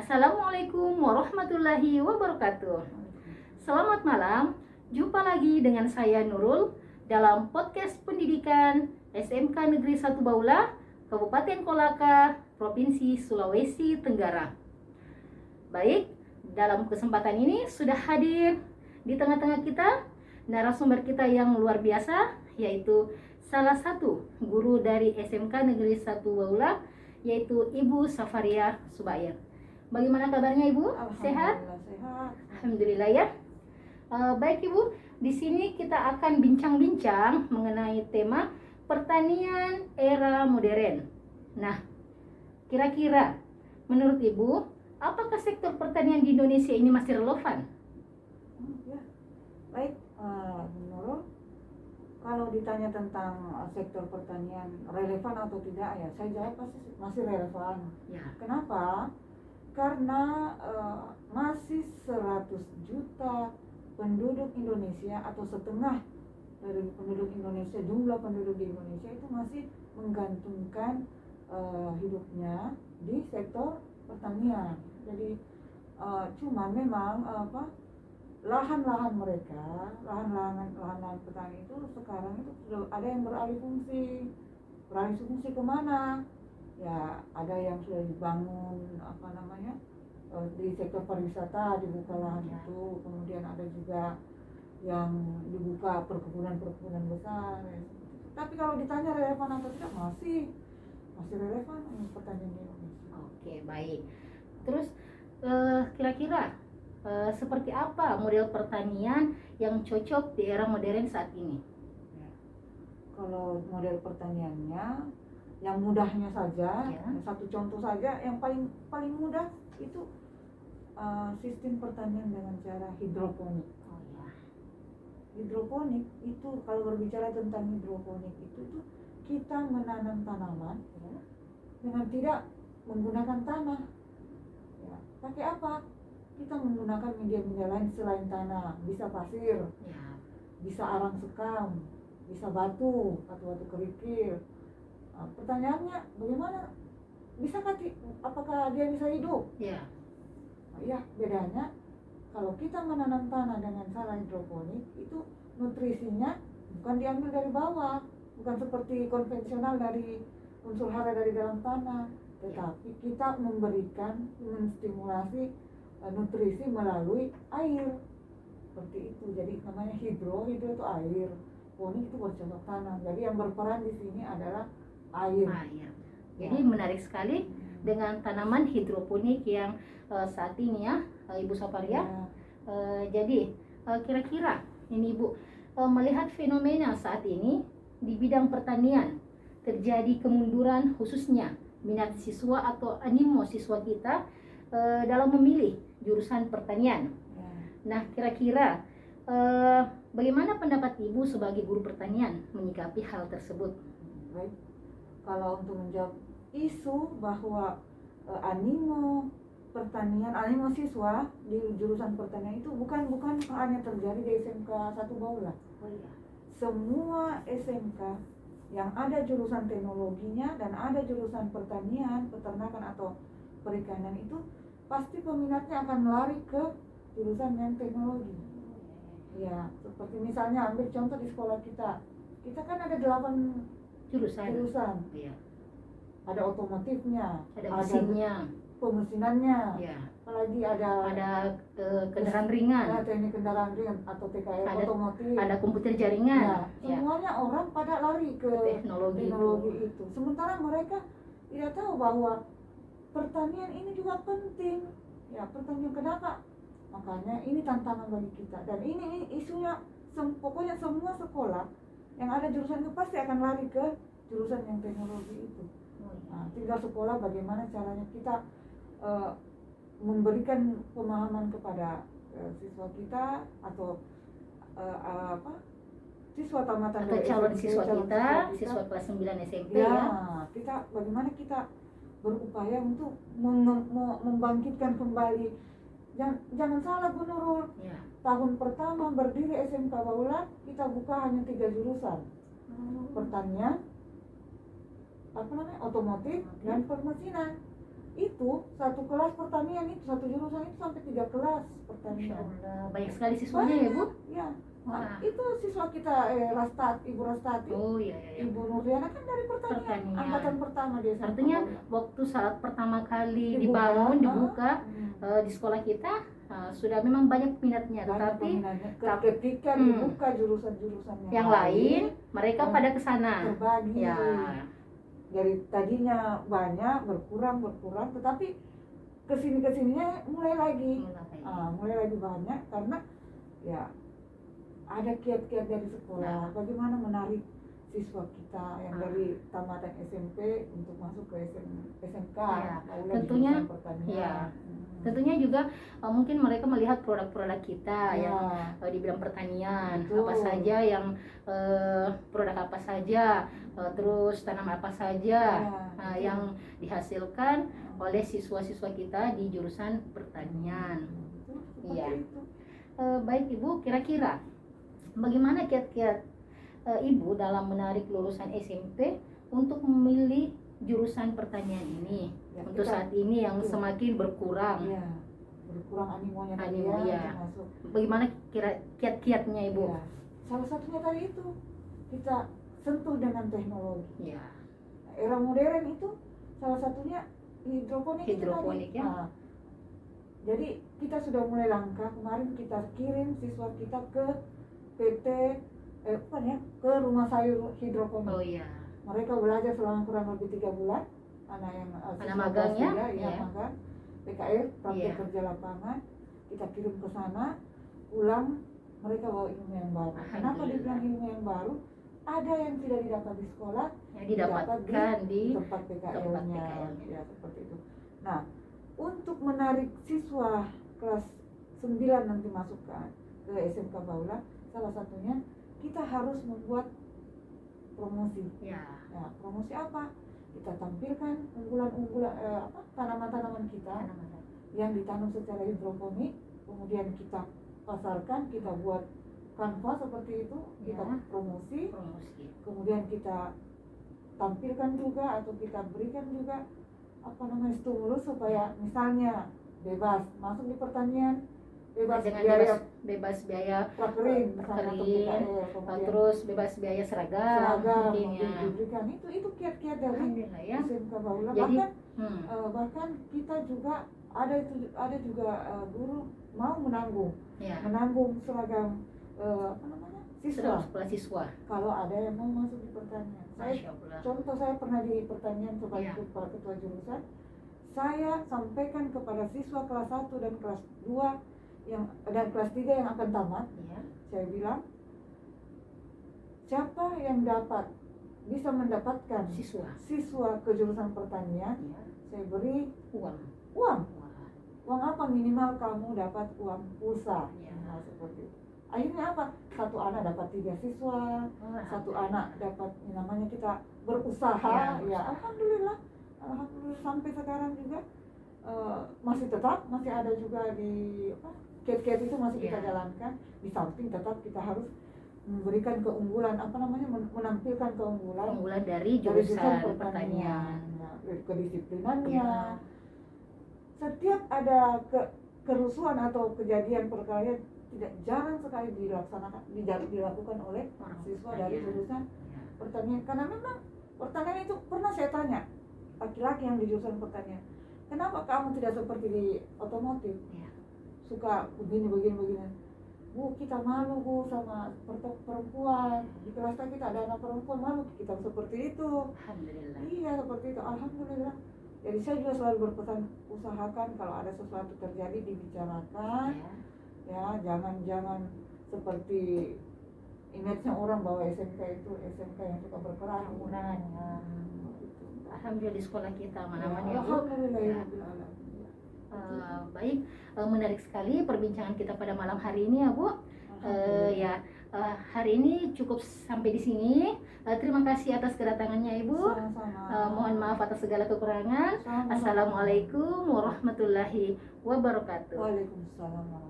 Assalamualaikum warahmatullahi wabarakatuh. Selamat malam, jumpa lagi dengan saya Nurul dalam podcast pendidikan SMK Negeri 1 Baula, Kabupaten Kolaka, Provinsi Sulawesi Tenggara. Baik, dalam kesempatan ini sudah hadir di tengah-tengah kita narasumber kita yang luar biasa, yaitu salah satu guru dari SMK Negeri 1 Baula, yaitu Ibu Safaria Subair. Bagaimana kabarnya Ibu? Sehat? Sehat. Alhamdulillah ya. Baik Ibu, di sini kita akan bincang-bincang mengenai tema pertanian era modern. Nah, kira-kira menurut Ibu, apakah sektor pertanian di Indonesia ini masih relevan? Ya. Baik, menurut kalau ditanya tentang sektor pertanian relevan atau tidak, ya saya jawab pasti masih relevan. Ya. Kenapa? Karena masih 100 juta penduduk Indonesia atau setengah dari penduduk Indonesia, jumlah penduduk di Indonesia itu masih menggantungkan hidupnya di sektor pertanian. Jadi cuma memang lahan-lahan mereka, lahan-lahan petani itu sekarang itu sudah ada yang beralih fungsi kemana? Ya ada yang sudah dibangun di sektor pariwisata, dibuka lahan itu, kemudian ada juga yang dibuka perkebunan besar ya. Tapi kalau ditanya relevan atau tidak, masih relevan pertanian di Indonesia. Oke, baik. Terus kira-kira seperti apa model pertanian yang cocok di era modern saat ini? Ya. Kalau model pertaniannya yang mudahnya saja, ya. Satu contoh saja yang paling mudah itu sistem pertanian dengan cara hidroponik. Oh ya. Hidroponik itu, kalau berbicara tentang hidroponik itu kita menanam tanaman ya, dengan tidak menggunakan tanah. Ya, pakai apa? Kita menggunakan media lain selain tanah, bisa pasir, Ya. bisa arang sekam, bisa batu atau batu kerikil. Nah, pertanyaannya bagaimana? Apakah dia bisa hidup? Ya. Nah, ya, bedanya kalau kita menanam tanah dengan cara hidroponik itu nutrisinya bukan diambil dari bawah, bukan seperti konvensional dari unsur hara dari dalam tanah, tetapi kita menstimulasi nutrisi melalui air. Seperti itu. Jadi namanya hidro itu air, ponik itu bercocok tanam. Jadi yang berperan di sini adalah air. Jadi menarik sekali dengan tanaman hidroponik yang saat ini ya, Ibu Safaria. Jadi kira-kira ini Ibu melihat fenomena saat ini di bidang pertanian terjadi kemunduran, khususnya minat siswa atau animo siswa kita dalam memilih jurusan pertanian. Nah, kira-kira bagaimana pendapat Ibu sebagai guru pertanian menyikapi hal tersebut? Baik. Kalau untuk menjawab isu bahwa animo siswa di jurusan pertanian itu bukan hanya terjadi di SMK 1 Baula. Oh iya. Semua SMK yang ada jurusan teknologinya dan ada jurusan pertanian, peternakan atau perikanan itu pasti peminatnya akan lari ke jurusan yang teknologi. Ya, seperti misalnya ambil contoh di sekolah kita. Kita kan ada 8 jurusan. Iya. Ada otomotifnya, ada mesinnya, pemesinannya, ya. Apalagi ada kendaraan ringan, teknik kendaraan ringan atau TKR, otomotif, ada komputer jaringan. Ya. Semuanya orang pada lari ke teknologi itu. Sementara mereka tidak tahu bahwa pertanian ini juga penting. Ya, pertanian kenapa? Makanya ini tantangan bagi kita. Dan ini isunya, pokoknya semua sekolah yang ada jurusan itu pasti akan lari ke jurusan yang teknologi itu. Nah, tinggal sekolah bagaimana caranya kita memberikan pemahaman kepada siswa kita atau siswa tamatan atau calon siswa kita, siswa kelas 9 SMP ya. Kita bagaimana kita berupaya untuk membangkitkan kembali. Jangan salah Bu Nurul. Ya. Tahun pertama berdiri SMK Baula kita buka hanya 3 jurusan. Pertanian, otomotif dan permesinan. itu satu kelas pertanian itu satu jurusan itu sampai 3 kelas Masya pertanian. Allah, banyak sekali siswanya ya Bu? Ya, Wah. itu siswa kita Ibu Rastati, Oh iya, iya. Ibu Nurdiana kan dari pertanian, Pertanian. angkatan pertama dia. Artinya waktu saat pertama kali Dibuka, dibuka di sekolah kita sudah memang banyak minatnya, tetapi ketika dibuka jurusan-jurusan yang lain mereka pada ke sana. terbagi. Ya. Dari tadinya banyak berkurang, tetapi kesininya mulai lagi banyak karena ya ada kiat-kiat dari sekolah bagaimana menarik siswa kita yang dari tamatan SMP untuk masuk ke SMK. Tentunya tentunya juga mungkin mereka melihat produk-produk kita yang di bidang pertanian. Betul. Apa saja yang produk apa saja, terus tanam apa saja yang dihasilkan oleh siswa-siswa kita di jurusan pertanian. Iya. Baik Ibu, kira-kira bagaimana kiat-kiat Ibu dalam menarik lulusan SMP untuk memilih jurusan pertanian ini untuk saat ini yang semakin berkurang? Berkurang animonya masuk. Bagaimana kiat-kiatnya Ibu? Salah satunya tadi itu kita sentuh dengan teknologi. Era modern itu salah satunya hidroponik ya. Jadi kita sudah mulai langkah, kemarin kita kirim siswa kita ke PT ke rumah sayur hidroponik. Oh iya. Mereka belajar selama kurang lebih 3 bulan. Anak yang magang ya, magang PKL, praktek kerja lapangan. Kita kirim ke sana, pulang mereka bawa ilmu yang baru. Kenapa dibilang ilmu yang baru? Ada yang tidak didapat di sekolah, didapatkan di tempat PKL-nya. Ya, seperti itu. Nah, untuk menarik siswa kelas 9 nanti masuk ke SMK Baula, salah satunya kita harus membuat promosi. Promosi apa? Kita tampilkan unggulan-unggulan tanaman-tanaman kita yang ditanam secara hidroponik, kemudian kita pasarkan, kita buat kanvas seperti itu, kita promosi, kemudian kita tampilkan juga atau kita berikan juga stimulus supaya misalnya bebas masuk di pertanian, bebas biaya prakterin, terus bebas biaya seragam mungkin diberikan. Itu kiat-kiat dari SMK Baula. Bahkan kita juga ada juga guru mau menanggung seragam siswa kalau ada yang mau masuk di pertanian. Saya pernah di pertanian sebagai kepala ketua jurusan. Saya sampaikan kepada siswa kelas 1 dan kelas 2 dan kelas 3 yang akan tamat. Saya bilang, siapa yang bisa mendapatkan siswa ke jurusan pertanian, saya beri uang apa, minimal kamu dapat uang pulsa. Seperti itu. Akhirnya apa? Satu anak dapat 3 siswa, satu anak dapat, namanya kita berusaha. Alhamdulillah sampai sekarang juga masih ada juga di kiat-kiat itu masih kita jalankan. Di samping tetap kita harus memberikan keunggulan, menampilkan keunggulan dari jurusan pertanian. Kedisiplinannya. Setiap ada kerusuhan atau kejadian perkara jarang sekali dilakukan oleh siswa dari jurusan pertanian, karena memang pertanian itu pernah saya tanya laki-laki yang di jurusan pertanian, kenapa kamu tidak seperti di otomotif, suka begini. Bu, kita malu Bu sama perempuan, di kelas kita ada anak perempuan, malu kita seperti itu. Alhamdulillah. Iya, seperti itu, alhamdulillah. Jadi saya juga selalu berpesan, usahakan kalau ada sesuatu terjadi dibicarakan. Jangan seperti image-nya orang bahwa SMK itu SMK yang suka berkelahi. Alhamdulillah di sekolah kita mana-mana alhamdulillah. Baik, menarik sekali perbincangan kita pada malam hari ini ya Bu. Hari ini cukup sampai di sini. Terima kasih atas kedatangannya Ibu. Mohon maaf atas segala kekurangan. Assalamualaikum warahmatullahi wabarakatuh. Waalaikumsalam.